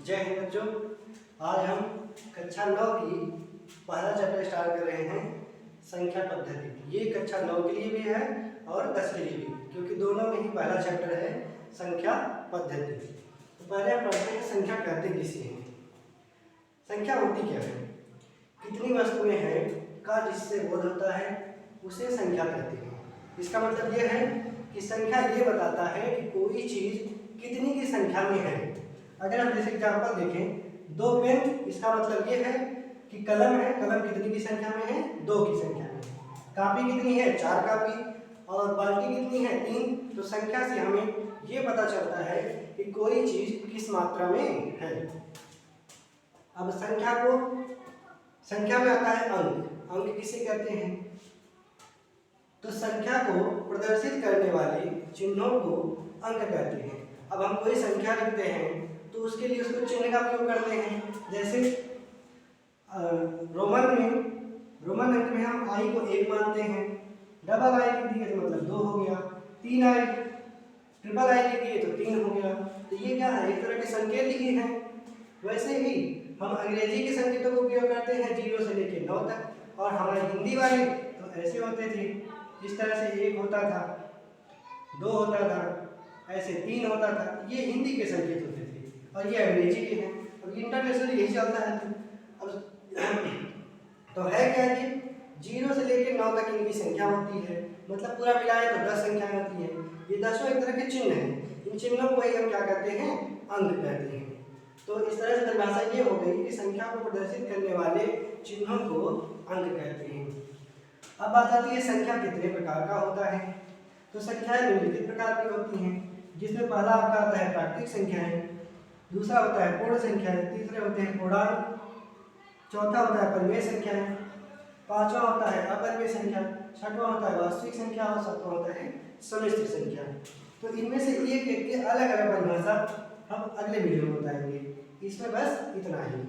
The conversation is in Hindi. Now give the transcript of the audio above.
जय हिंद बच्चों। आज हम कक्षा 9 की पहला चैप्टर स्टार्ट कर रहे हैं, संख्या पद्धति। ये कक्षा 9 के लिए भी है और 10 के लिए भी, क्योंकि दोनों में ही पहला चैप्टर है संख्या पद्धति। तो पहले हम पढ़ते हैं संख्या कहते किसे हैं। संख्या होती क्या है? कितनी वस्तुएं हैं का जिससे बोध होता है उसे संख्या कहते हैं। इसका मतलब यह है कि संख्या ये बताता है कि कोई चीज कितनी की संख्या में है। अगर हम जैसे एग्जाम्पल देखें, 2 पेन, इसका मतलब ये है कि कलम है, कलम कितनी की संख्या में है? 2 की संख्या में। कापी कितनी है? 4 कापी। और बाल्टी कितनी है? 3। तो संख्या से हमें ये पता चलता है कि कोई चीज किस मात्रा में है। अब संख्या में आता है अंक। अंक किसे कहते हैं? तो संख्या को प्रदर्शित करने वाले चिन्हों को अंक कहते हैं। अब हम कोई संख्या लिखते हैं तो उसके लिए उसको चिन्ह का प्रयोग करते हैं। जैसे रोमन अंक में हम आई को 1 मानते हैं। डबल आई लिख दिए तो मतलब 2 हो गया। 3 आई, ट्रिपल आई लिख दिए तो 3 हो गया। तो ये क्या है? एक तरह के संकेत ही हैं। वैसे ही हम अंग्रेजी के संकेतों का उपयोग करते हैं 0 से लेकर 9 तक, और हमारे हिंदी वाले तो ऐसे होते थे। इस तरह से 1 होता था, 2 होता था, ऐसे 3 होता था। ये हिंदी के संकेत होते थे और ये अंग्रेजी के हैं। अब इंटरनेशनल यही चलता है। अब तो है क्या कि 0 से लेकर 9 तक इनकी संख्या होती है, मतलब पूरा मिलाए तो 10 संख्या होती है। ये 10 एक तरह के चिन्ह हैं। इन चिन्हों को ही हम क्या कहते हैं? अंक कहते हैं। तो इस तरह से परिभाषा ये हो गई कि संख्या को प्रदर्शित करने वाले चिन्हों को अंक कहते हैं। अब बात आती है संख्या कितने प्रकार का होता है। तो संख्याएं निम्नलिखित प्रकार की होती हैं, जिसमें पहला आपका आता है प्राकृतिक संख्याएं, दूसरा होता है पूर्ण संख्याएं, तीसरे होते हैं पूर्णांक, चौथा होता है परिमेय संख्याएं, पांचवा होता है अपरिमेय संख्या, छठवां होता है वास्तविक संख्या और सातवां होता है सम्मिश्र संख्या। तो इनमें से एक एक के अलग अलग परिभाषा हम अगले वीडियो में बताएंगे। इसमें बस इतना ही।